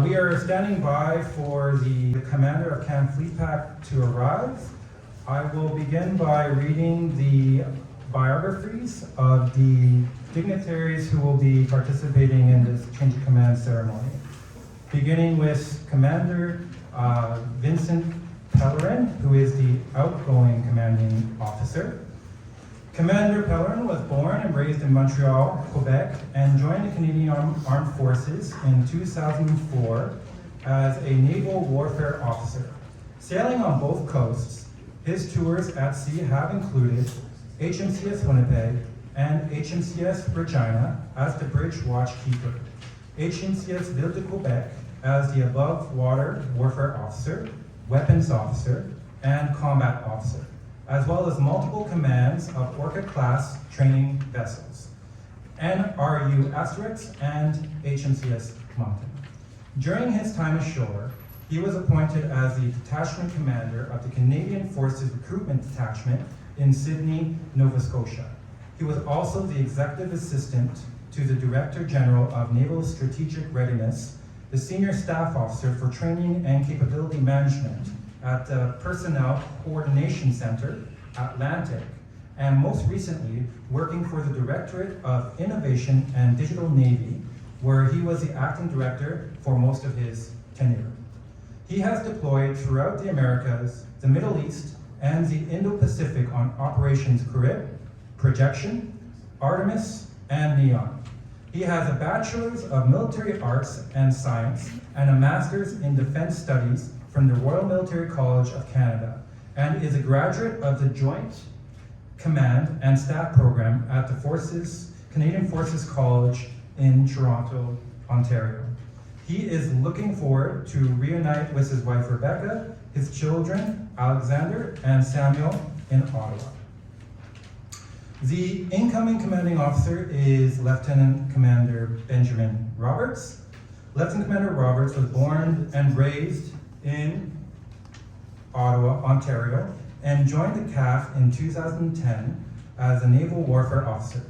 We are standing by for the commander of Camp Fleet Pack to arrive. I will begin by reading the biographies of the dignitaries who will be participating in this change of command ceremony. Beginning with Commander Vincent Pellerin, who is the outgoing commanding officer. Commander Pellerin was born and raised in Montreal, Quebec, and joined the Canadian Armed Forces in 2004 as a naval warfare officer. Sailing on both coasts, his tours at sea have included HMCS Winnipeg and HMCS Regina as the bridge watchkeeper, HMCS Ville de Quebec as the above water warfare officer, weapons officer, and combat officer, as well as multiple commands of Orca-class training vessels, NRU Asterix and HMCS Mountain. During his time ashore, he was appointed as the detachment commander of the Canadian Forces Recruitment Detachment in Sydney, Nova Scotia. He was also the executive assistant to the Director General of Naval Strategic Readiness, the senior staff officer for training and capability management at the Personnel Coordination Center, Atlantic, and most recently working for the Directorate of Innovation and Digital Navy, where he was the acting director for most of his tenure. He has deployed throughout the Americas, the Middle East, and the Indo-Pacific on Operations Carib, Projection, Artemis, and Neon. He has a Bachelor's of Military Arts and Science and a Master's in Defense Studies from the Royal Military College of Canada, and is a graduate of the Joint Command and Staff Program at the Canadian Forces College in Toronto, Ontario. He is looking forward to reunite with his wife Rebecca, his children Alexander and Samuel in Ottawa. The incoming commanding officer is Lieutenant Commander Benjamin Roberts. Lieutenant Commander Roberts was born and raised in Ottawa, Ontario, and joined the CAPT in 2010 as a naval warfare officer.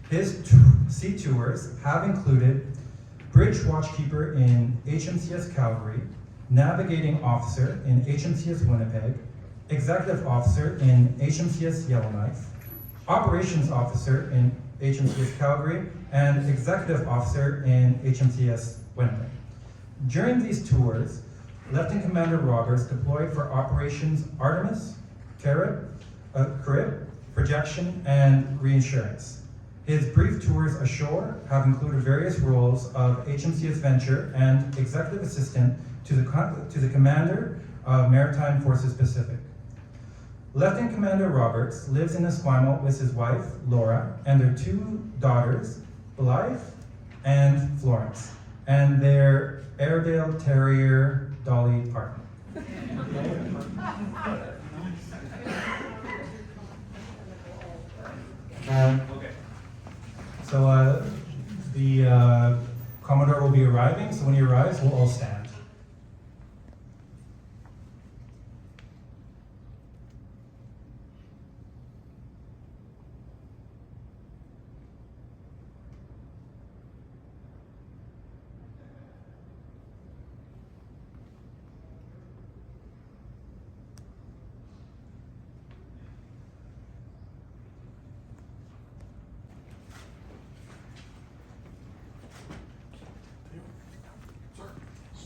His sea tours have included bridge watchkeeper in HMCS Calgary, navigating officer in HMCS Winnipeg, executive officer in HMCS Yellowknife, operations officer in HMCS Calgary, and executive officer in HMCS Winnipeg. During these tours, Lieutenant Commander Roberts deployed for Operations Artemis, Carib, Projection, and Reinsurance. His brief tours ashore have included various roles of HMCS Venture and executive assistant to the Commander of Maritime Forces Pacific. Lieutenant Commander Roberts lives in Esquimalt with his wife, Laura, and their two daughters, Blythe and Florence, and their Airedale Terrier, Dolly Parton. Okay. So the Commodore will be arriving, so when he arrives, we'll all stand.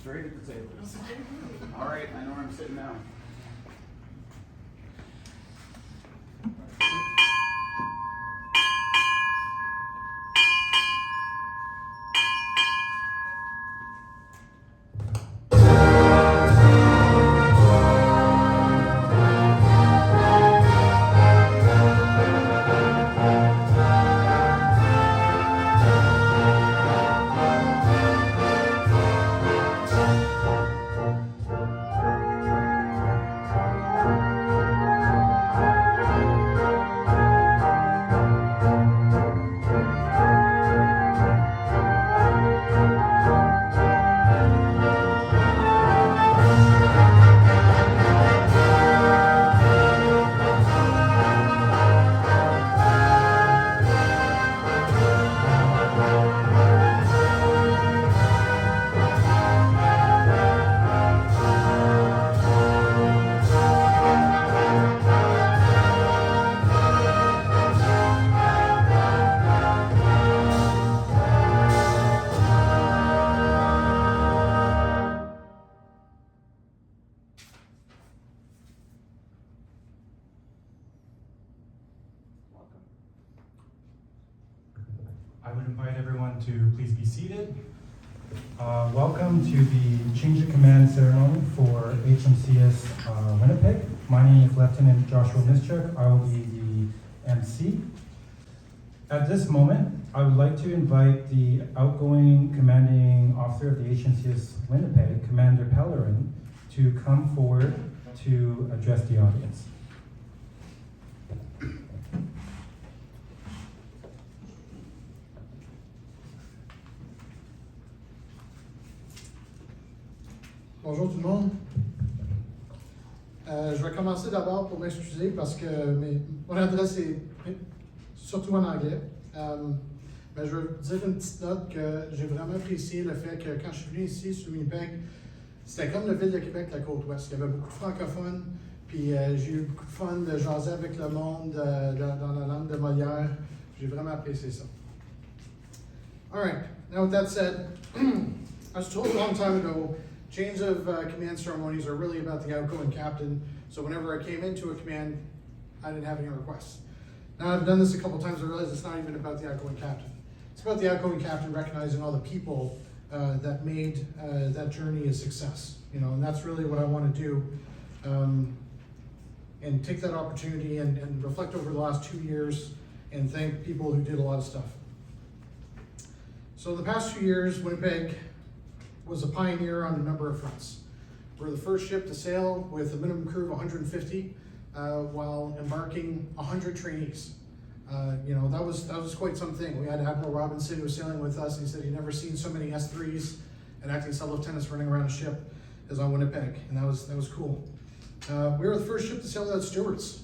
Straight at the table. All right, I know where I'm sitting now. everyone to please be seated. Welcome to the change of command ceremony for HMCS Winnipeg. My name is Lieutenant Joshua Mischuk. I will be the MC. At this moment, I would like to invite the outgoing commanding officer of the HMCS Winnipeg, Commander Pellerin, to come forward to address the audience. Bonjour tout le monde. Je vais commencer d'abord pour m'excuser parce que mon adresse est surtout en anglais. Mais je veux dire une petite note que j'ai vraiment apprécié le fait que quand je suis venu ici sur Winnipeg, c'était comme la ville de Québec, la côte ouest. Il y avait beaucoup de francophones, puis j'ai eu beaucoup de fun de jaser avec le monde dans la langue de Molière. J'ai vraiment apprécié ça. All right, now with that said, I was told a long time ago, change of command ceremonies are really about the outgoing captain. So whenever I came into a command, I didn't have any requests. Now I've done this a couple times, I realize it's not even about the outgoing captain. It's about the outgoing captain recognizing all the people that made that journey a success. You know, and that's really what I want to do. And take that opportunity and reflect over the last 2 years and thank people who did a lot of stuff. So the past 2 years, Winnipeg was a pioneer on a number of fronts. We're the first ship to sail with a minimum crew of 150 while embarking 100 trainees. You know, that was quite something. We had Admiral Robinson who was sailing with us, and he said he'd never seen so many S3s and acting sub-lieutenants running around a ship as on Winnipeg, and that was cool. We were the first ship to sail without stewards,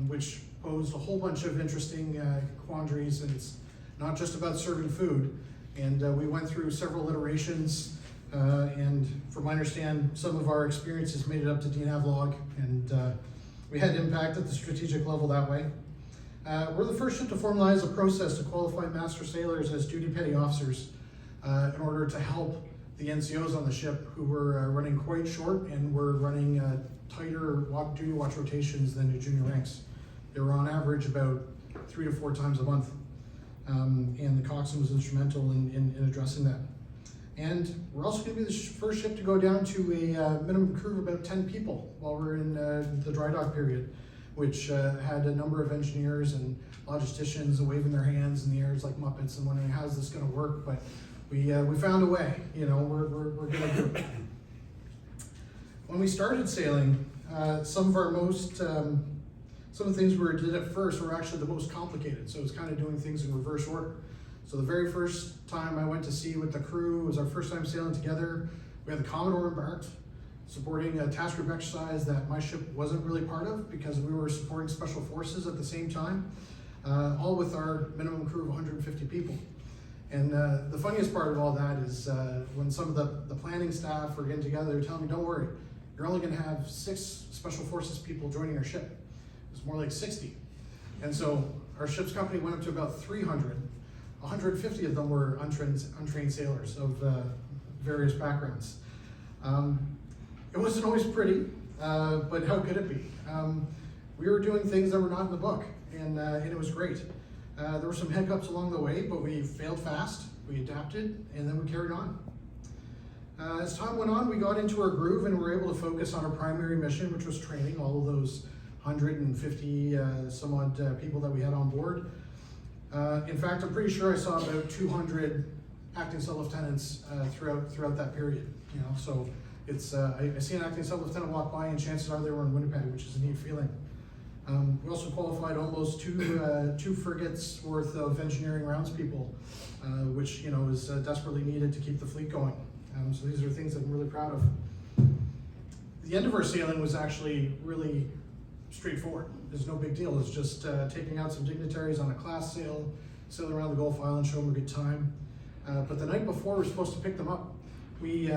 which posed a whole bunch of interesting quandaries, and it's not just about serving food. And we went through several iterations. And from what I understand, some of our experiences made it up to DNAV log, and we had impact at the strategic level that way. We're the first ship to formalize a process to qualify master sailors as duty petty officers in order to help the NCOs on the ship who were running quite short and were running tighter duty watch rotations than the junior ranks. They were on average about 3 to 4 times a month, and the coxswain was instrumental in addressing that. And we're also going to be the first ship to go down to a minimum crew of about 10 people while we're in the dry dock period, which had a number of engineers and logisticians waving their hands in the air like Muppets and wondering how's this going to work. But we found a way. You know, we're going to do it. When we started sailing, some of the things we did at first were actually the most complicated. So it was kind of doing things in reverse order. So the very first time I went to sea with the crew, it was our first time sailing together. We had the Commodore embarked, supporting a task group exercise that my ship wasn't really part of because we were supporting special forces at the same time, all with our minimum crew of 150 people. And the funniest part of all that is when some of the planning staff were getting together, they were telling me, don't worry, you're only gonna have 6 special forces people joining our ship. It was more like 60. And so our ship's company went up to about 300. 150 of them were untrained sailors of various backgrounds. It wasn't always pretty, but how could it be? We were doing things that were not in the book, and it was great. There were some hiccups along the way, but we failed fast, we adapted, and then we carried on. As time went on, we got into our groove and were able to focus on our primary mission, which was training all of those 150 some odd people that we had on board. In fact, I'm pretty sure I saw about 200 acting sub-lieutenants throughout that period. You know, so it's I see an acting sub-lieutenant walk by, and chances are they were in Winnipeg, which is a neat feeling. We also qualified almost two frigates worth of engineering rounds people, which you know is desperately needed to keep the fleet going. So these are things that I'm really proud of. The end of our sailing was actually really straightforward. There's no big deal. It's just taking out some dignitaries on a class sail, sailing around the Gulf Island, show them a good time. But the night before we were supposed to pick them up, we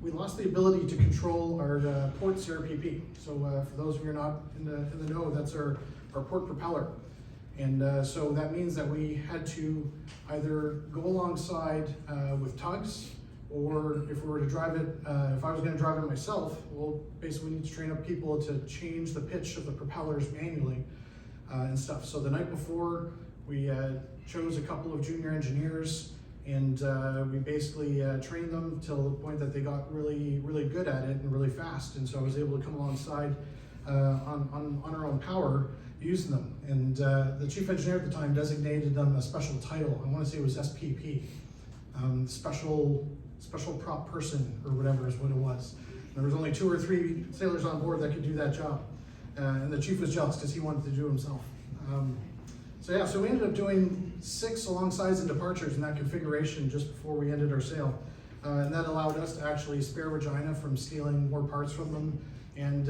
lost the ability to control our port CRPP. So for those of you who are not in the know, that's our port propeller. And so that means that we had to either go alongside with tugs, or if we were to drive it, if I was going to drive it myself, well, basically we need to train up people to change the pitch of the propellers manually and stuff. So the night before, we chose a couple of junior engineers And we basically trained them till the point that they got really, really good at it and really fast. And so I was able to come alongside on our own power using them. And the chief engineer at the time designated them a special title. I want to say it was SPP, special prop person or whatever is what it was. There was only 2 or 3 sailors on board that could do that job. And the chief was jealous because he wanted to do it himself. So we ended up doing 6 alongside and departures in that configuration just before we ended our sail. And that allowed us to actually spare Regina from stealing more parts from them and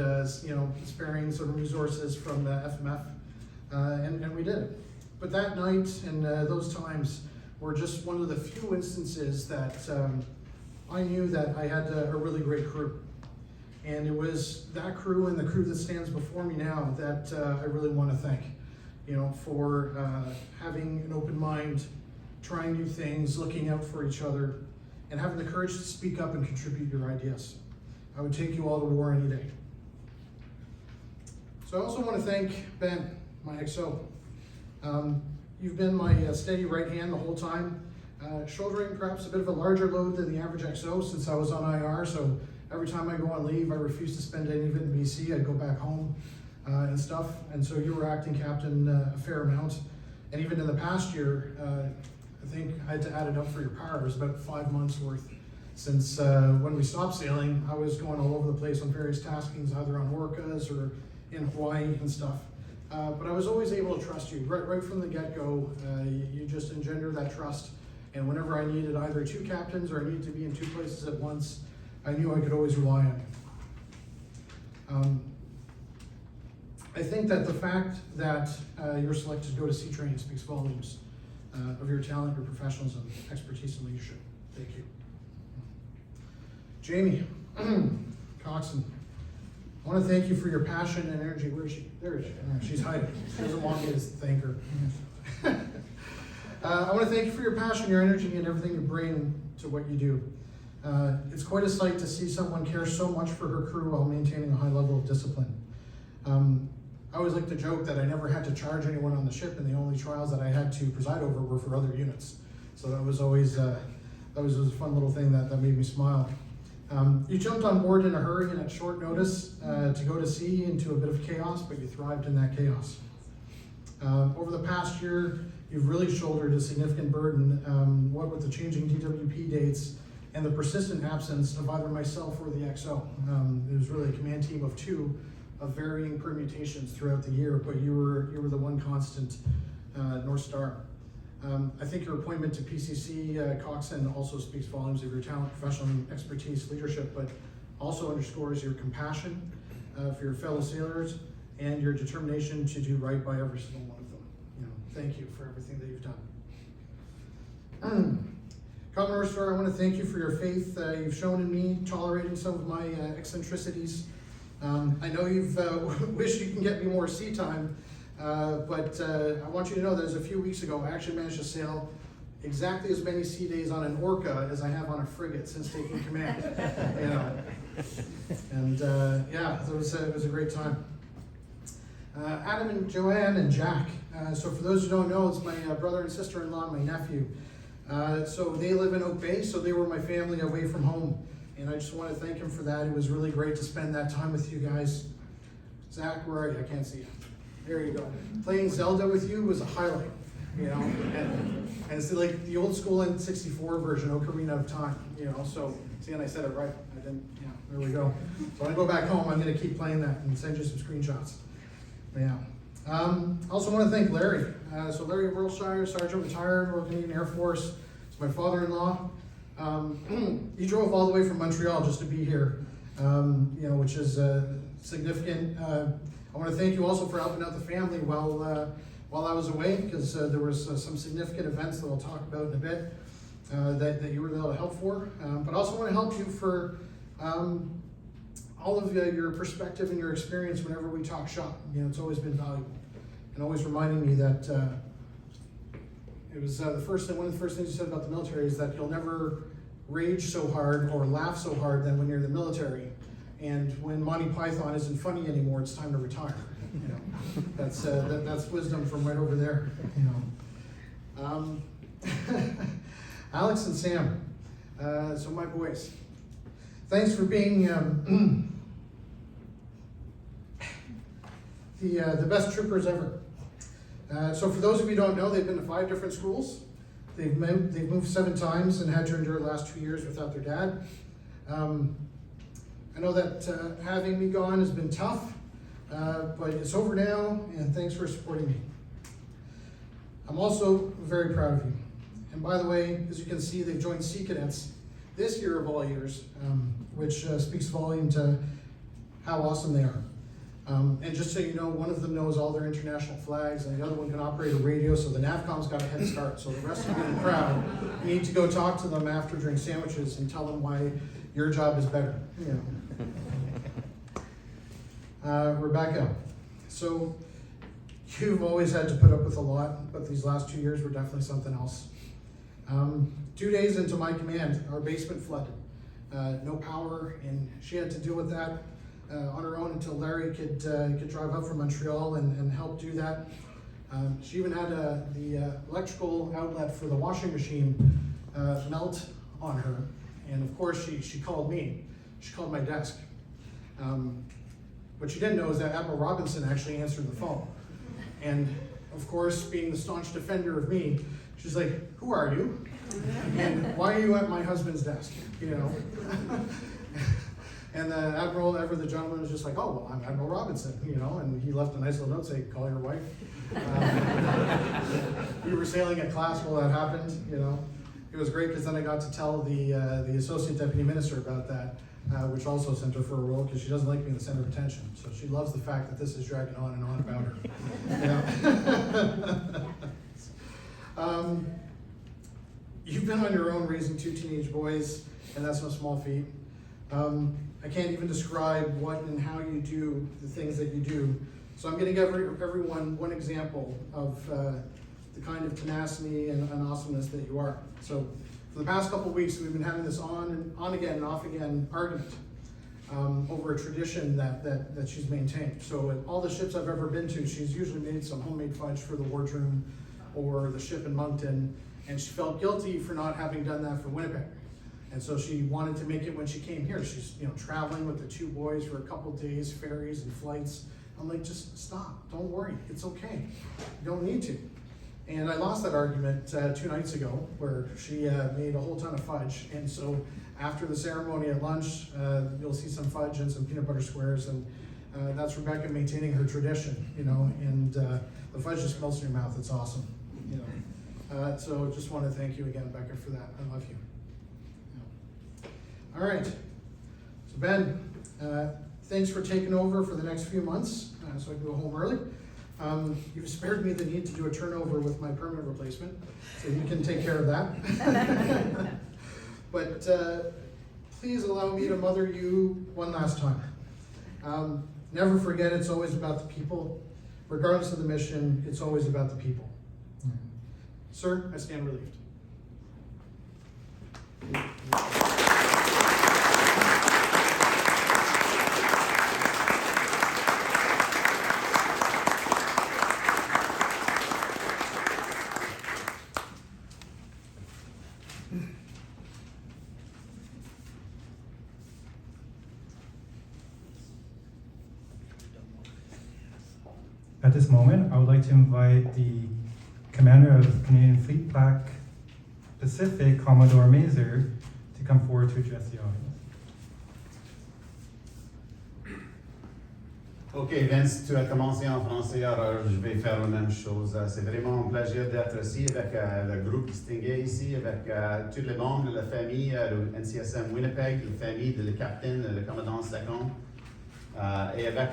sparing some resources from the FMF. And we did it. But that night and those times were just one of the few instances that I knew that I had a really great crew. And it was that crew and the crew that stands before me now that I really want to thank. For having an open mind, trying new things, looking out for each other, and having the courage to speak up and contribute your ideas. I would take you all to war any day. So I also want to thank Ben, my XO. You've been my steady right hand the whole time, shouldering perhaps a bit of a larger load than the average XO since I was on IR, so every time I go on leave, I refuse to spend any of it in BC. I'd go back home. And stuff, and so you were acting captain a fair amount, and even in the past year, I think I had to add it up for your power. It was about 5 months worth since when we stopped sailing. I was going all over the place on various taskings, either on orcas or in Hawaii and stuff. But I was always able to trust you right from the get-go. You just engender that trust, and whenever I needed either 2 captains or I needed to be in 2 places at once, I knew I could always rely on you. I think that the fact that you're selected to go to sea training speaks volumes of your talent, your professionalism, expertise, and leadership. Thank you. Jamie Coxon, I want to thank you for your passion and energy. Where is she? There she is. She's hiding. She doesn't want me to thank her. I want to thank you for your passion, your energy, and everything you bring to what you do. It's quite a sight to see someone care so much for her crew while maintaining a high level of discipline. I always like to joke that I never had to charge anyone on the ship, and the only trials that I had to preside over were for other units. So that was always a fun little thing that made me smile. You jumped on board in a hurry and at short notice to go to sea into a bit of chaos, but you thrived in that chaos. Over the past year, you've really shouldered a significant burden, what with the changing DWP dates and the persistent absence of either myself or the XO. It was really a command team of 2 of varying permutations throughout the year, but you were the one constant North Star. I think your appointment to PCC Coxon also speaks volumes of your talent, professional expertise, leadership, but also underscores your compassion for your fellow sailors and your determination to do right by every single one of them. Thank you for everything that you've done. Commodore Mazur, I want to thank you for your faith you've shown in me, tolerating some of my eccentricities. I know you've wished you can get me more sea time, but I want you to know that as a few weeks ago, I actually managed to sail exactly as many sea days on an orca as I have on a frigate since taking command. And it was a great time. Adam and Joanne and Jack. So for those who don't know, it's my brother and sister-in-law, my nephew. So they live in Oak Bay, so they were my family away from home. And I just want to thank him for that. It was really great to spend that time with you guys. Zach, where are you? I can't see you. There you go. Playing Zelda with you was a highlight, and it's like the old school N64 version, Ocarina of Time, so, see, and I said it right. I didn't, there we go. So when I go back home, I'm going to keep playing that and send you some screenshots. Also want to thank Larry. So Larry Worlshire, Sergeant retired, Royal Canadian Air Force. It's my father-in-law. He drove all the way from Montreal just to be here, which is significant. I want to thank you also for helping out the family while I was away, because there was some significant events that we'll talk about in a bit that you were able to help for. But I also want to help you for all of your perspective and your experience whenever we talk shop. It's always been valuable, and always reminding me that it was one of the first things you said about the military is that you'll never rage so hard or laugh so hard than when you're in the military. And when Monty Python isn't funny anymore, it's time to retire. That's wisdom from right over there. Alex and Sam, so my boys, thanks for being the best troopers ever. So for those of you who don't know, they've been to 5 different schools. They've moved 7 times and had to endure the last 2 years without their dad. I know that having me gone has been tough, but it's over now, and thanks for supporting me. I'm also very proud of you. And by the way, as you can see, they've joined Sea Cadets this year of all years, which speaks volume to how awesome they are. And just so you know, one of them knows all their international flags, and the other one can operate a radio, so the NAVCOM's got a head start. So the rest of you in the crowd, you need to go talk to them after during sandwiches and tell them why your job is better. You know. Rebecca, so you've always had to put up with a lot, but these last 2 years were definitely something else. 2 days into my command, our basement flooded. No power, and she had to deal with that on her own until Larry could drive up from Montreal and help do that. She even had the electrical outlet for the washing machine melt on her, and of course she called me. She called my desk. What she didn't know is that Admiral Robinson actually answered the phone. And of course, being the staunch defender of me, she's like, "Who are you? And why are you at my husband's desk?" You know. And the Admiral, the gentleman, was just like, "Oh, well, I'm Admiral Robinson," you know, and he left a nice little note saying, "Call your wife." We were sailing at class while that happened, you know. It was great because then I got to tell the Associate Deputy Minister about that, which also sent her for a role because she doesn't like being the center of attention. So she loves the fact that this is dragging on and on about her. Yeah. You've been on your own raising 2 teenage boys, and that's no small feat. I can't even describe what and how you do the things that you do. So I'm going to give everyone one example of the kind of tenacity and awesomeness that you are. So for the past couple of weeks, we've been having this on again and off again argument over a tradition that she's maintained. So at all the ships I've ever been to, she's usually made some homemade fudge for the wardroom or the ship in Moncton, and she felt guilty for not having done that for Winnipeg. And so she wanted to make it when she came here. She's traveling with the 2 boys for a couple of days, ferries and flights. I'm like, just stop, don't worry, it's okay. You don't need to. And I lost that argument 2 nights ago where she made a whole ton of fudge. And so after the ceremony at lunch, you'll see some fudge and some peanut butter squares, and that's Rebecca maintaining her tradition, you know, and the fudge just melts in your mouth, it's awesome, you know. So just want to thank you again, Becca, for that. I love you. All right, so Ben, thanks for taking over for the next few months, so I can go home early. You've spared me the need to do a turnover with my permanent replacement, so you can take care of that. But please allow me to mother you one last time. Never forget, it's always about the people. Regardless of the mission, it's always about the people. Sir, I stand relieved. At this moment, I would like to invite the Commander of Canadian Fleet Pack Pacific, Commodore Mazur, to come forward to address the audience. Ok, Vince, tu as commencé en français, alors je vais faire la même chose. C'est vraiment un plaisir d'être ici avec le groupe distingué ici, avec tous les membres de la famille de NCSM Winnipeg, la famille de le capitaine, le commandant second, et avec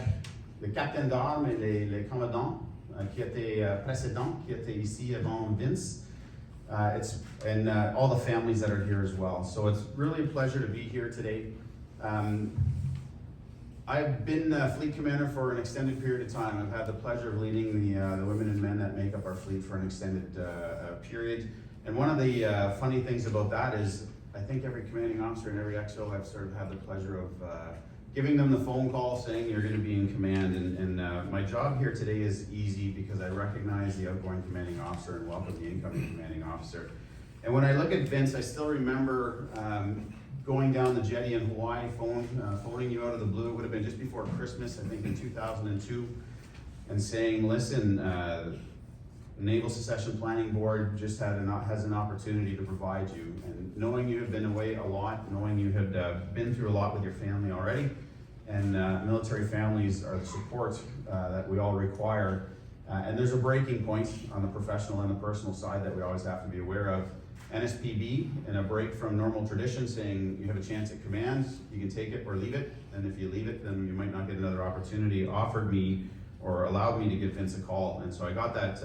le capitaine d'armes et les commandants qui étaient précédents, qui étaient ici avant Vince, and all the families that are here as well. So it's really a pleasure to be here today. I've been fleet commander for an extended period of time. I've had the pleasure of leading the women and men that make up our fleet for an extended period. And one of the funny things about that is I think every commanding officer and every XO I've sort of had the pleasure of giving them the phone call saying you're going to be in command. And my job here today is easy because I recognize the outgoing commanding officer and welcome the incoming commanding officer. And when I look at Vince, I still remember going down the jetty in Hawaii, phoning you out of the blue. It would have been just before Christmas, I think in 2002, and saying, listen, Naval Succession Planning Board just has an opportunity to provide you. And knowing you have been away a lot, knowing you have been through a lot with your family already, and military families are the support that we all require. And there's a breaking point on the professional and the personal side that we always have to be aware of. NSPB, in a break from normal tradition, saying you have a chance at command, you can take it or leave it, and if you leave it, then you might not get another opportunity, offered me or allowed me to give Vince a call. And so I got that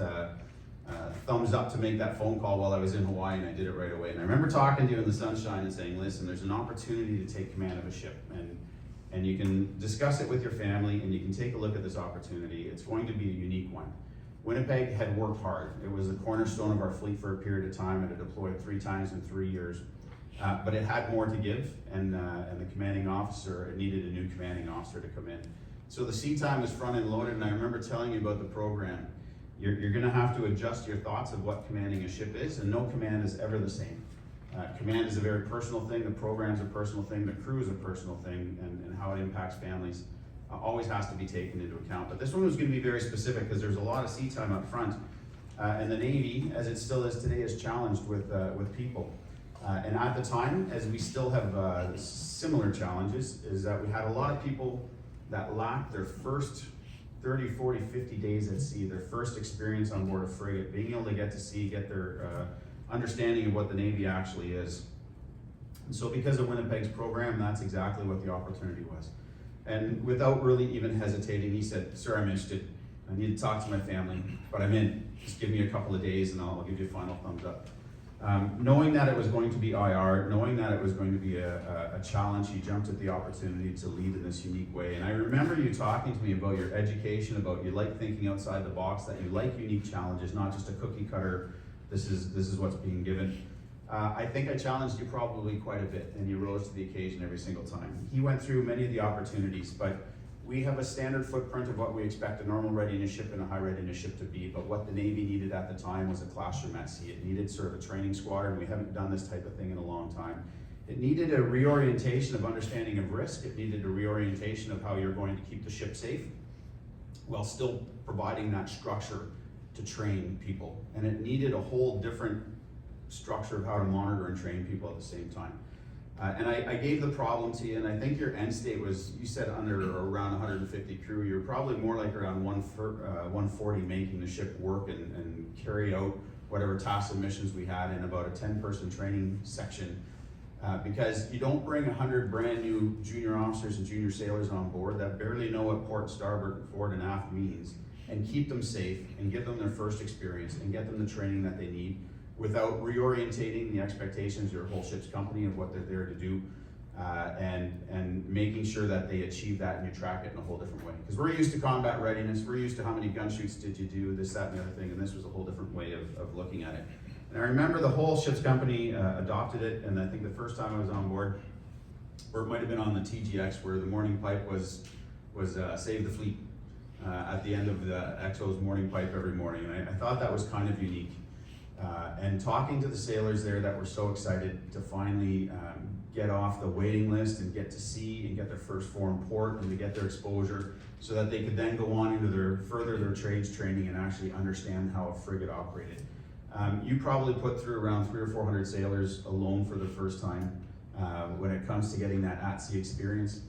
thumbs up to make that phone call while I was in Hawaii, and I did it right away. And I remember talking to you in the sunshine and saying, listen, there's an opportunity to take command of a ship, and you can discuss it with your family, and you can take a look at this opportunity. It's going to be a unique one. Winnipeg had worked hard. It was the cornerstone of our fleet for a period of time. It had deployed 3 times in 3 years, but it had more to give, and the commanding officer, it needed a new commanding officer to come in. So the sea time was front end loaded, and I remember telling you about the program. You're gonna have to adjust your thoughts of what commanding a ship is, and no command is ever the same. Command is a very personal thing, the program's a personal thing, the crew is a personal thing, and how it impacts families always has to be taken into account. But this one was going to be very specific because there's a lot of sea time up front. And the Navy, as it still is today, is challenged with people. And at the time, as we still have similar challenges, is that we had a lot of people that lacked their first 30, 40, 50 days at sea, their first experience on board a frigate, being able to get to sea, get their understanding of what the Navy actually is. And so because of Winnipeg's program, that's exactly what the opportunity was. And without really even hesitating, he said, sir, I'm interested. I need to talk to my family, but I'm in. Just give me a couple of days and I'll give you a final thumbs up. Knowing that it was going to be IR, knowing that it was going to be a challenge, he jumped at the opportunity to lead in this unique way. And I remember you talking to me about your education, about you like thinking outside the box, that you like unique challenges, not just a cookie cutter, this is what's being given. I think I challenged you probably quite a bit, and you rose to the occasion every single time. He went through many of the opportunities, but we have a standard footprint of what we expect a normal readiness ship and a high readiness ship to be, but what the Navy needed at the time was a classroom at sea. It needed sort of a training squadron. We haven't done this type of thing in a long time. It needed a reorientation of understanding of risk. It needed a reorientation of how you're going to keep the ship safe while still providing that structure to train people. And it needed a whole different structure of how to monitor and train people at the same time. And I gave the problem to you, and I think your end state was, you said under or around 150 crew. You're probably more like around 140 making the ship work and carry out whatever tasks and missions we had in about a 10-person training section. Because you don't bring 100 brand new junior officers and junior sailors on board that barely know what port, starboard, forward, and aft means, and keep them safe and give them their first experience and get them the training that they need, without reorientating the expectations of your whole ship's company of what they're there to do, and making sure that they achieve that and you track it in a whole different way. Because we're used to combat readiness, we're used to how many gun shoots did you do, this, that, and the other thing, and this was a whole different way of looking at it. And I remember the whole ship's company adopted it, and I think the first time I was on board, or it might have been on the TGX, where the morning pipe was save the fleet at the end of the XO's morning pipe every morning, and I thought that was kind of unique. And talking to the sailors there that were so excited to finally get off the waiting list and get to sea and get their first foreign port and to get their exposure so that they could then go on into further their trades training and actually understand how a frigate operated. You probably put through around 300 or 400 sailors alone for the first time when it comes to getting that at-sea experience.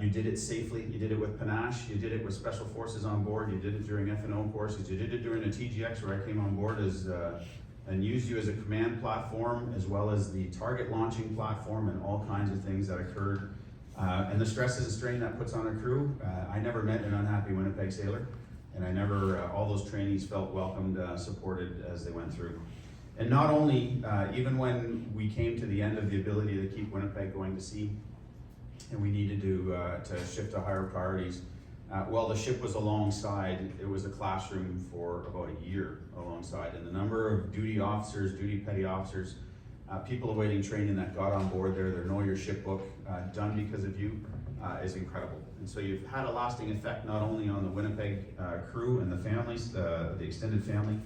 You did it safely, you did it with panache, you did it with special forces on board, you did it during F&O courses, you did it during a TGX where I came on board and used you as a command platform as well as the target launching platform and all kinds of things that occurred. And the stresses and strain that puts on a crew, I never met an unhappy Winnipeg sailor, and I never, all those trainees felt welcomed, supported as they went through. And not only, even when we came to the end of the ability to keep Winnipeg going to sea, and we needed to shift to higher priorities. While the ship was alongside, it was a classroom for about a year alongside, and the number of duty officers, duty petty officers, people awaiting training that got on board there, their Know Your Ship book, done because of you, is incredible. And so you've had a lasting effect not only on the Winnipeg crew and the families, the extended family,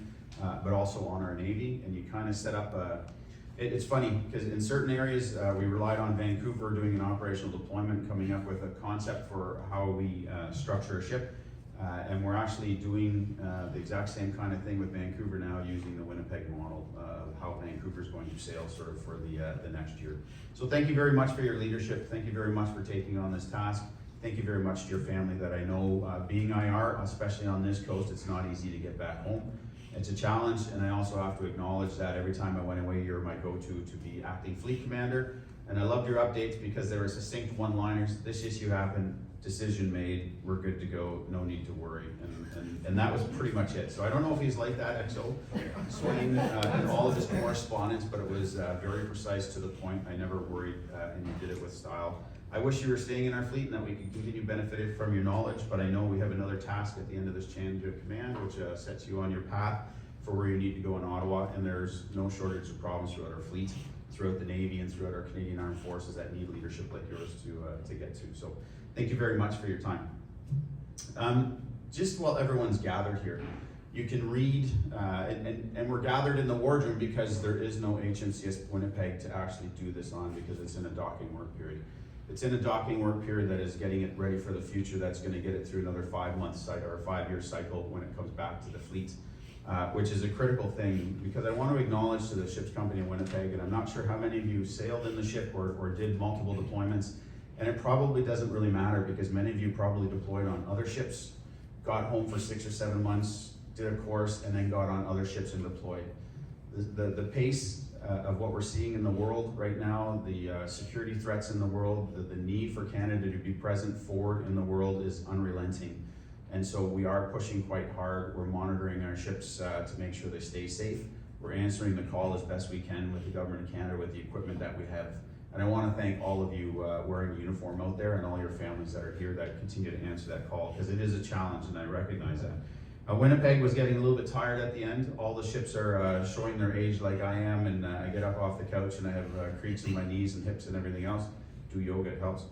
but also on our Navy, and you kind of set up It's funny, because in certain areas, we relied on Vancouver doing an operational deployment, coming up with a concept for how we structure a ship. And we're actually doing the exact same kind of thing with Vancouver now, using the Winnipeg model of how Vancouver's going to sail sort of for the next year. So thank you very much for your leadership. Thank you very much for taking on this task. Thank you very much to your family that I know, being IR, especially on this coast, it's not easy to get back home. It's a challenge, and I also have to acknowledge that every time I went away, you're my go-to to be acting fleet commander. And I loved your updates because they were succinct one-liners. This issue happened, decision made, we're good to go, no need to worry. And that was pretty much it. So I don't know if he's like that, XO, swaying in all of his correspondence, but it was very precise to the point. I never worried, and you did it with style. I wish you were staying in our fleet and that we could continue benefiting from your knowledge, but I know we have another task at the end of this change of command, which sets you on your path for where you need to go in Ottawa, and there's no shortage of problems throughout our fleet, throughout the Navy, and throughout our Canadian Armed Forces that need leadership like yours to get to. So thank you very much for your time. Just while everyone's gathered here, you can read, and we're gathered in the wardroom because there is no HMCS Winnipeg to actually do this on, because it's in a docking work period. It's in a docking work period that is getting it ready for the future. That's going to get it through another 5-month cycle or a 5-year cycle when it comes back to the fleet, which is a critical thing, because I want to acknowledge to the ship's company in Winnipeg, and I'm not sure how many of you sailed in the ship or did multiple deployments, and it probably doesn't really matter because many of you probably deployed on other ships, got home for 6 or 7 months, did a course, and then got on other ships and deployed. The pace of what we're seeing in the world right now, the security threats in the world, the need for Canada to be present forward in the world is unrelenting. And so we are pushing quite hard. We're monitoring our ships to make sure they stay safe. We're answering the call as best we can with the Government of Canada, with the equipment that we have. And I want to thank all of you wearing a uniform out there, and all your families that are here that continue to answer that call, because it is a challenge, and I recognize that. Winnipeg was getting a little bit tired at the end. All the ships are showing their age like I am, and I get up off the couch and I have creaks in my knees and hips and everything else. Do yoga, it helps.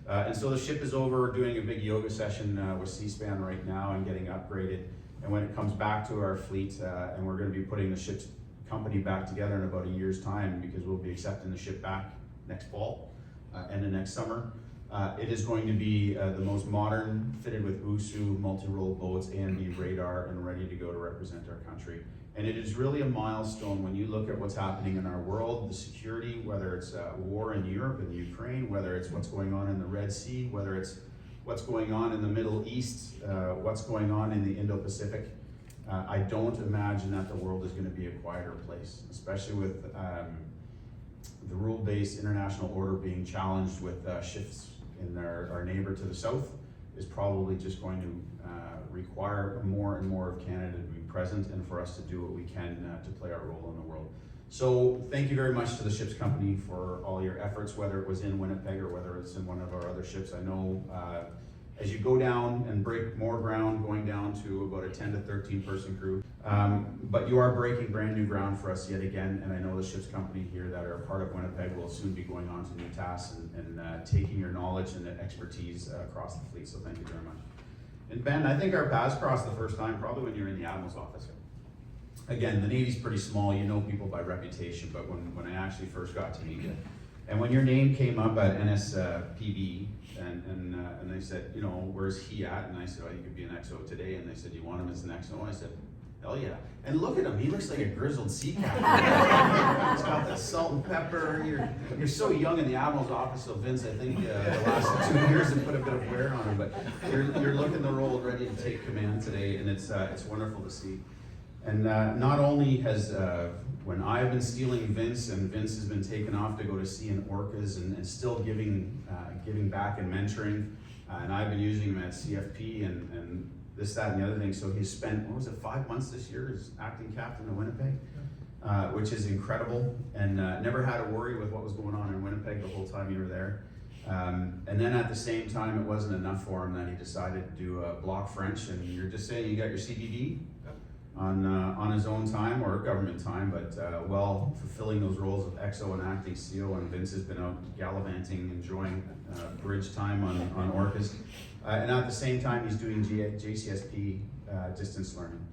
And so the ship is over doing a big yoga session with C-SPAN right now and getting upgraded. And when it comes back to our fleet, and we're going to be putting the ship's company back together in about a year's time, because we'll be accepting the ship back next fall and the next summer. It is going to be the most modern, fitted with USU, multi-role boats, A&B radar, and ready to go to represent our country. And it is really a milestone when you look at what's happening in our world, the security, whether it's war in Europe and Ukraine, whether it's what's going on in the Red Sea, whether it's what's going on in the Middle East, what's going on in the Indo-Pacific. I don't imagine that the world is going to be a quieter place, especially with the rule-based international order being challenged with shifts in our neighbor to the south, is probably just going to require more and more of Canada to be present, and for us to do what we can to play our role in the world. So thank you very much to the ship's company for all your efforts, whether it was in Winnipeg or whether it's in one of our other ships. I know as you go down and break more ground, going down to about a 10 to 13 person crew, but you are breaking brand new ground for us yet again, and I know the ship's company here that are part of Winnipeg will soon be going on to new tasks and taking your knowledge and expertise across the fleet, so thank you very much. And Ben, I think our paths crossed the first time probably when you were in the Admiral's office. Again, the Navy's pretty small, you know people by reputation, but when I actually first got to meet you, and when your name came up at NSPB, and they said, you know, where's he at? And I said, oh, he could be an XO today. And they said, you want him as an XO? And I said, hell yeah. And look at him, he looks like a grizzled sea captain. He's got the salt and pepper. You're so young in the Admiral's office, so Vince, I think the last 2 years have put a bit of wear on him, but you're looking the role ready to take command today, and it's wonderful to see. And not only has, when I've been stealing Vince, and Vince has been taken off to go to sea in orcas and still giving back and mentoring, and I've been using him at CFP and this, that, and the other thing. So he's spent, what was it, 5 months this year as acting captain of Winnipeg, which is incredible, and never had to worry with what was going on in Winnipeg the whole time you were there. And then at the same time, it wasn't enough for him that he decided to do block French, and you're just saying you got your CDD on his own time or government time, but while fulfilling those roles of XO and acting CO, and Vince has been out gallivanting, enjoying bridge time on orcas. And at the same time, he's doing JCSP distance learning.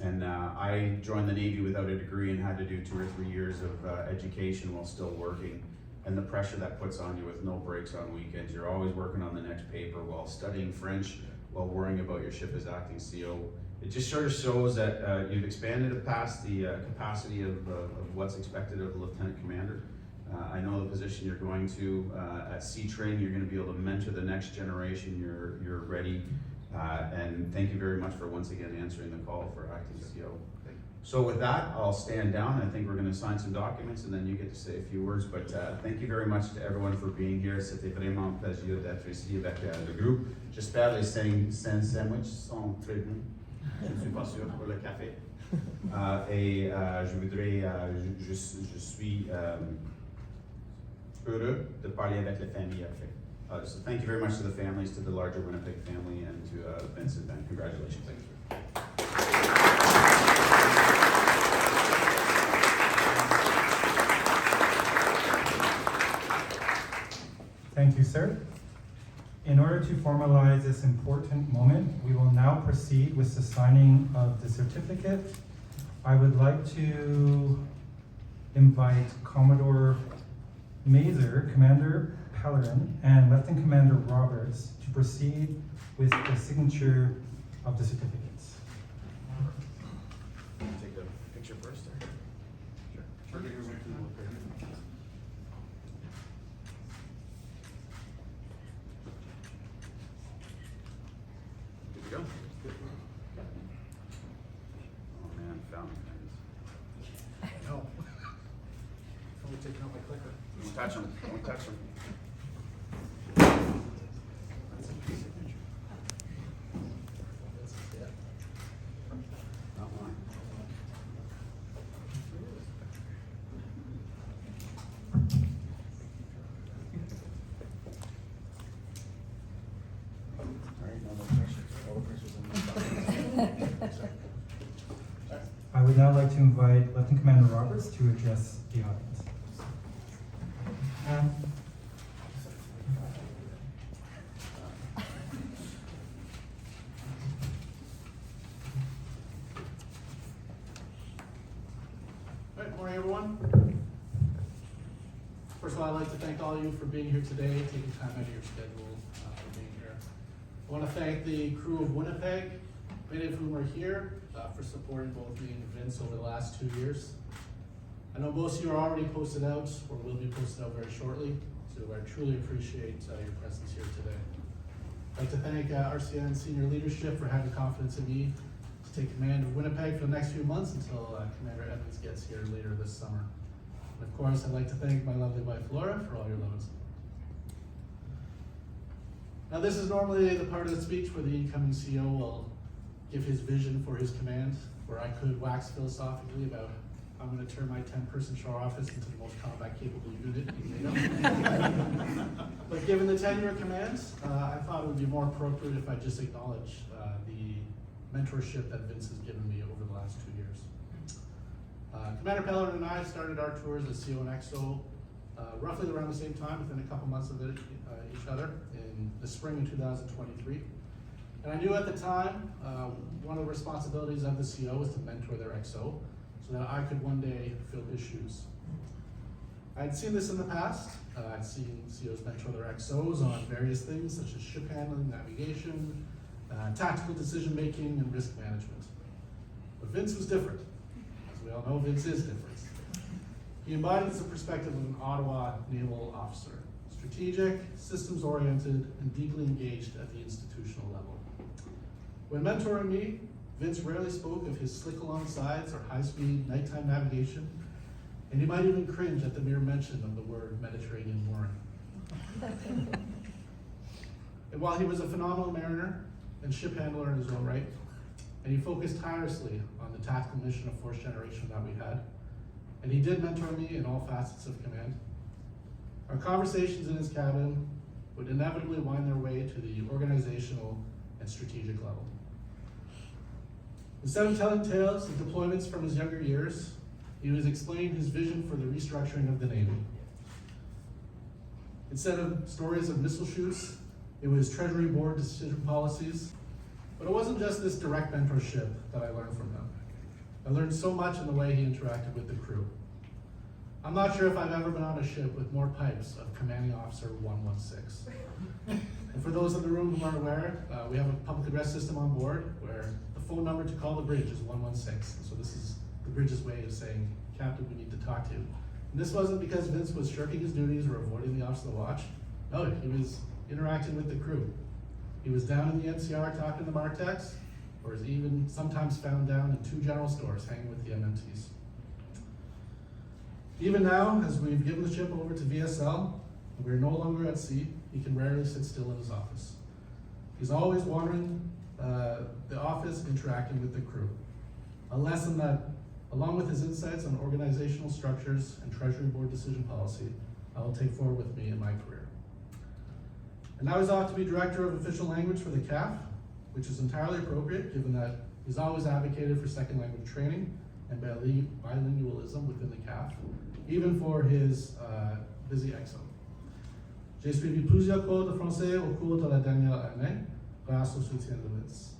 And I joined the Navy without a degree and had to do 2 or 3 years of education while still working. And the pressure that puts on you with no breaks on weekends. You're always working on the next paper while studying French, while worrying about your ship as acting CO. It just sort of shows that you've expanded past the capacity of what's expected of a lieutenant commander. I know the position you're going to at C-Train, you're going to be able to mentor the next generation. You're ready. And thank you very much for once again answering the call for acting CO. So with that, I'll stand down. I think we're going to sign some documents and then you get to say a few words. But thank you very much to everyone for being here. C'était vraiment un plaisir d'être ici avec le groupe. J'espère les 5 sandwichs sont très bons. Je ne suis pas sûr pour le café. Et je voudrais, je suis heureux de parler avec la famille après. So thank you very much to the families, to the larger Winnipeg family, and to Vince and Ben. Congratulations. Thank you. Thank you, sir. In order to formalize this important moment, we will now proceed with the signing of the certificate. I would like to invite Commodore Mazur, Commander Pellerin, and Lieutenant Commander Roberts to proceed with the signature of the certificates. Take the picture first. Sure. Good to go? Oh man, fountain pens. No. Only taking out my clicker. Don't touch them, don't touch them. That's a good signature. Not mine. All right, no more pressure. All the pressure's on the side. I would now like to invite Lieutenant Commander Roberts to address the audience. All right, morning everyone. First of all, I'd like to thank all of you for being here today, taking time out of your schedule for being here. I want to thank the crew of Winnipeg, many of whom are here, for supporting both me and Vince over the last 2 years. I know most of you are already posted out or will be posted out very shortly, so I truly appreciate your presence here today. I'd like to thank RCN senior leadership for having confidence in me to take command of Winnipeg for the next few months until Commander Evans gets here later this summer. And of course, I'd like to thank my lovely wife Laura for all your loans. Now this is normally the part of the speech where the incoming CO will give his vision for his command, where I could wax philosophically about how I'm going to turn my 10-person shore office into the most combat-capable unit in NATO. But given the tenure of command, I thought it would be more appropriate if I just acknowledge the mentorship that Vince has given me over the last 2 years. Commander Pellerin and I started our tours as CO and XO roughly around the same time, within a couple months of each other, in the spring of 2023. And I knew at the time, one of the responsibilities of the CO was to mentor their XO, so that I could one day fill his shoes. I'd seen this in the past. I'd seen COs mentor their XOs on various things such as ship handling, navigation, tactical decision making, and risk management. But Vince was different. As we all know, Vince is different. He embodies the perspective of an Ottawa naval officer, strategic, systems oriented, and deeply engaged at the institutional level. When mentoring me, Vince rarely spoke of his slick along sides or high-speed nighttime navigation, and he might even cringe at the mere mention of the word Mediterranean mooring. And while he was a phenomenal mariner and ship handler in his own right, and he focused tirelessly on the tactical mission of fourth generation that we had, and he did mentor me in all facets of command, our conversations in his cabin would inevitably wind their way to the organizational and strategic level. Instead of telling tales of deployments from his younger years, he was explaining his vision for the restructuring of the Navy. Instead of stories of missile shoots, it was Treasury Board decision policies. But it wasn't just this direct mentorship that I learned from him. I learned so much in the way he interacted with the crew. I'm not sure if I've ever been on a ship with more pipes of Commanding Officer 116. And for those in the room who aren't aware, we have a public address system on board where the phone number to call the bridge is 116. So this is the bridge's way of saying, Captain, we need to talk to you. And this wasn't because Vince was shirking his duties or avoiding the officer of the watch. No, he was interacting with the crew. He was down in the NCR talking to the Martex, or is even sometimes found down in 2 general stores hanging with the MMTs. Even now, as we've given the ship over to VSL, and we're no longer at sea, he can rarely sit still in his office. He's always wandering the office, interacting with the crew. A lesson that, along with his insights on organizational structures and Treasury Board decision policy, I will take forward with me in my career. And now he's off to be Director of Official Language for the CAPT, which is entirely appropriate given that he's always advocated for second language training and bilingualism within the CAPT, even for his busy exo. J'ai suivi plusieurs cours de français au cours de la dernière année, grâce au soutien de Vince.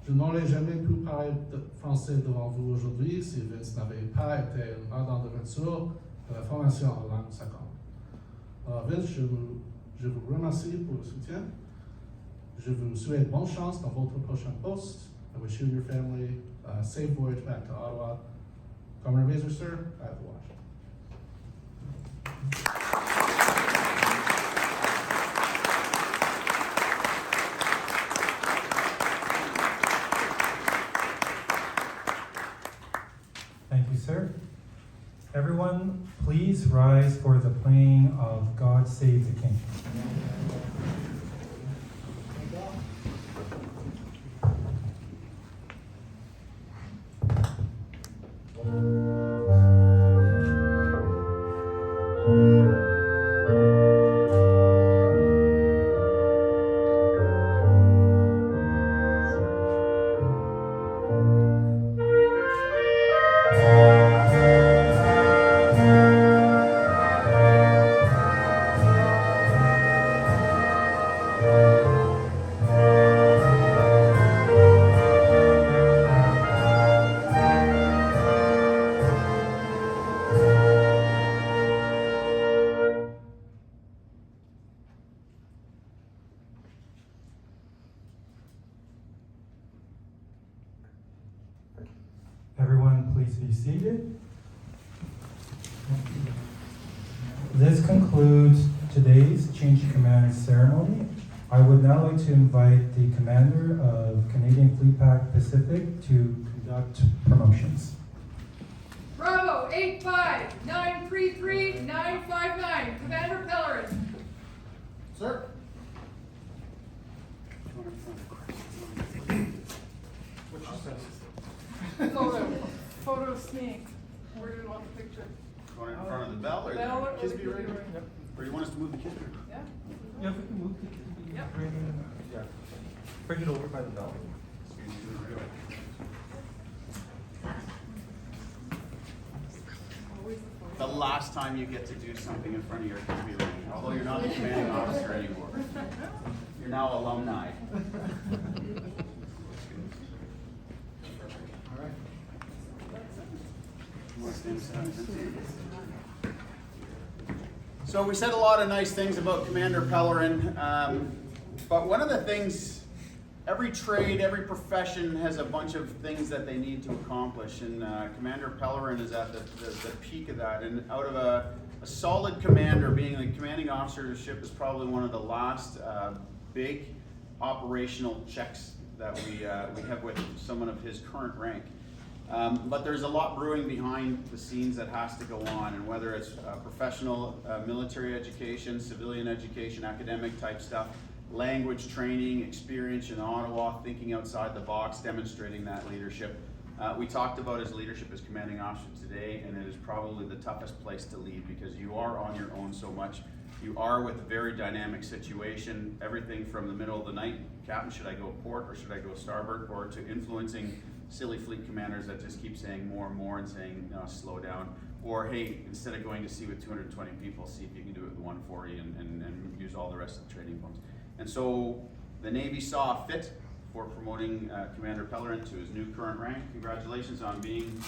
Je n'aurais jamais pu parler de français devant vous aujourd'hui si Vince n'avait pas été un ardent défenseur de la formation en langue 50. Alors Vince, je vous remercie pour le soutien. Je vous souhaite bonne chance dans votre prochain poste. I wish you and your family a safe voyage back to Ottawa. Commodore Mazur, sir, I have the watch. Thank you, sir. Everyone, please rise for the playing of God Save the King. Everyone, please be seated. This concludes today's change of command ceremony. I would now like to invite the commander of Canadian Fleet Pack Pacific to conduct promotions. Bravo 85-933-959, Commander Pellerin. Sir? What she says. Photo sneak. Where do we want the picture? Going in front of the bell or Bell or the kids the be kids ready? be ready? Or you want us to move the kids? Yeah? Yeah, if we can move the Yep. yeah. Bring it over by the bell. Always the photo. The last time you get to do something in front of your computer, although you're not the commanding officer anymore. You're now alumni. All right. So we said a lot of nice things about Commander Pellerin, but one of the things, every trade, every profession has a bunch of things that they need to accomplish, and Commander Pellerin is at the peak of that. And out of a solid commander, being the commanding officer of the ship is probably one of the last big operational checks that we have with someone of his current rank. But there's a lot brewing behind the scenes that has to go on, and whether it's professional military education, civilian education, academic type stuff, language training, experience in Ottawa, thinking outside the box, demonstrating that leadership. We talked about his leadership as commanding officer today, and it is probably the toughest place to lead because you are on your own so much. You are with a very dynamic situation, everything from the middle of the night, Captain, should I go port or should I go starboard, or to influencing silly fleet commanders that just keep saying more and more and saying, no, slow down. Or, hey, instead of going to sea with 220 people, see if you can do it with 140 and use all the rest of the trading points. And so the Navy saw fit for promoting Commander Pellerin to his new current rank. Congratulations on being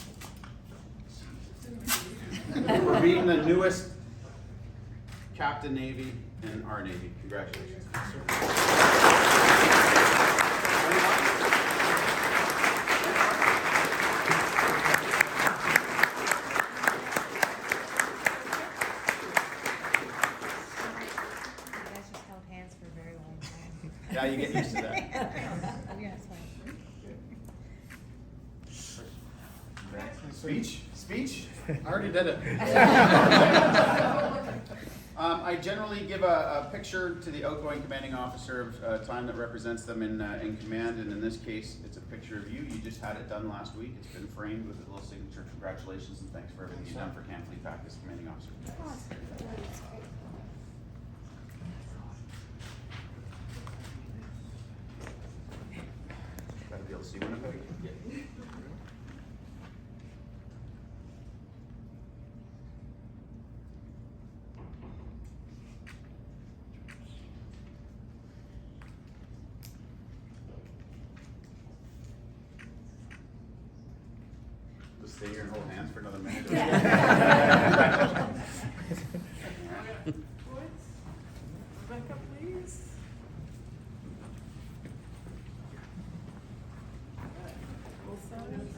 for being the newest Captain Navy in our Navy. Congratulations. Yeah, you get used to that. Yeah, it's fine. Speech? I already did it. I generally give a picture to the outgoing commanding officer of time that represents them in command, and in this case, it's a picture of you. You just had it done last week. It's been framed with a little signature. Congratulations and thanks for everything you've done for Camp Fleetpack as commanding officer. Gotta be able to see Winnipeg. Just stay here and hold hands for another minute. Rebecca, please. Both sides.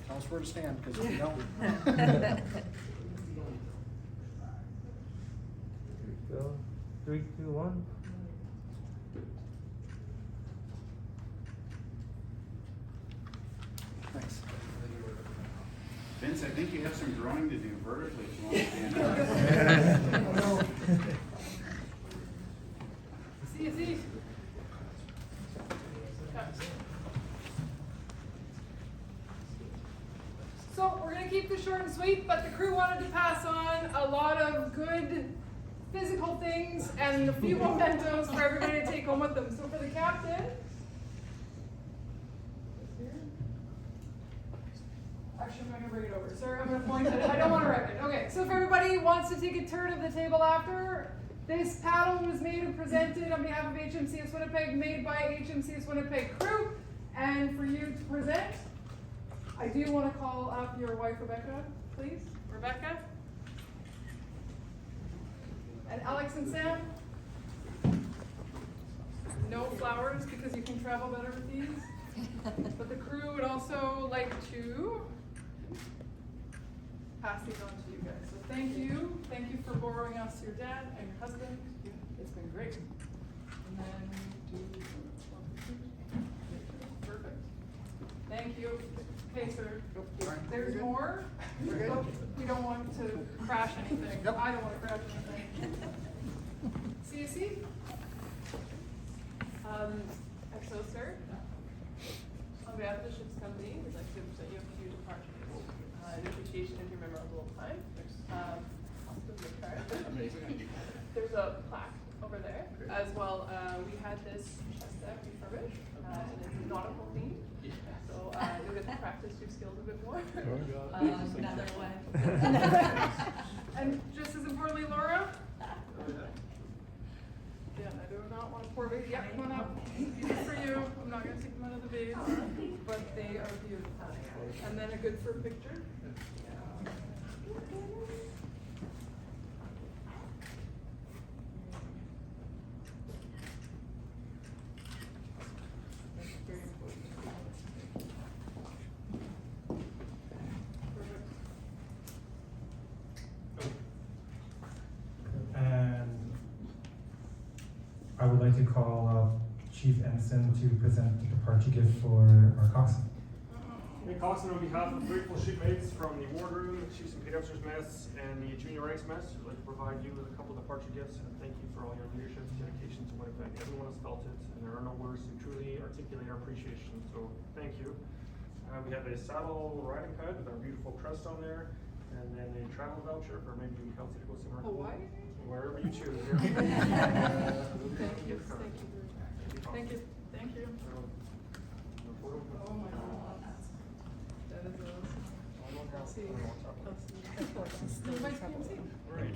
Tell us where to stand, because if you don't. Go. 3, 2, 1. Thanks. Vince, I think you have some drawing to do vertically if you want to stand up. See. So we're gonna keep this short and sweet, but the crew wanted to pass on a lot of good physical things and a few mementos for everybody to take home with them. So for the captain, actually I'm not gonna bring it over. Sorry, I'm gonna point at it. I don't want to wreck it. Okay, so if everybody wants to take a turn of the table after, this paddle was made and presented on behalf of HMCS Winnipeg, made by HMCS Winnipeg crew, and for you to present, I do want to call up your wife, Rebecca, please. Rebecca? And Alex and Sam? No flowers because you can travel better with these. But the crew would also like to pass these on to you guys. So thank you. Thank you for borrowing us your dad and your husband. It's been great. And then perfect. Thank you. Okay, sir. There's more. We don't want to crash anything. Yep. I don't want to crash anything. CSC? So, sir, on behalf of the ship's company, we'd like to present you a few departures. An appreciation of your memorable time. There's a plaque over there. As well, we had this chest deck refurbished, and it's nautical themed. So you'll get to practice your skills a bit more. Another one. And just as importantly, Laura? Yeah, I do not want to pour baby. Yeah, come on up. Good for you. I'm not going to take them out of the vase, but they are beautiful. And then a good for a picture. And I would like to call Chief Ensign to present the departure gift for our coxswain. Hey, Coxswain, on behalf of grateful shipmates from the wardroom, the Chiefs and Paid Officers Mess, and the Junior Ranks Mess, we'd like to provide you with a couple of departure gifts and thank you for all your leadership and dedication to Winnipeg. Everyone has felt it, and there are no words to truly articulate our appreciation, so thank you. We have a saddle riding pad with our beautiful crest on there, and then a travel voucher for maybe Kelsey to go somewhere cool. Hawaii? Wherever you choose. Thank you. Thank you. Thank you. Oh my God. That is awesome. Vice PMC. Right.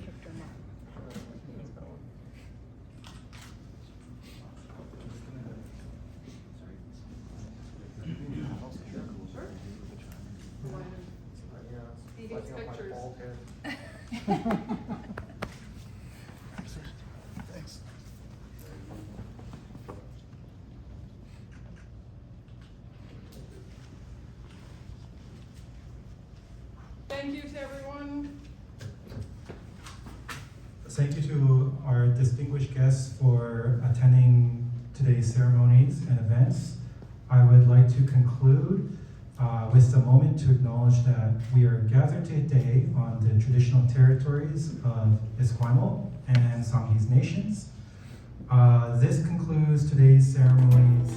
Sure. He hates pictures. Thanks. Thank you to everyone. Thank you to our distinguished guests for attending today's ceremonies and events. I would like to conclude with a moment to acknowledge that we are gathered today on the traditional territories of Esquimalt and Songhees nations. This concludes today's ceremonies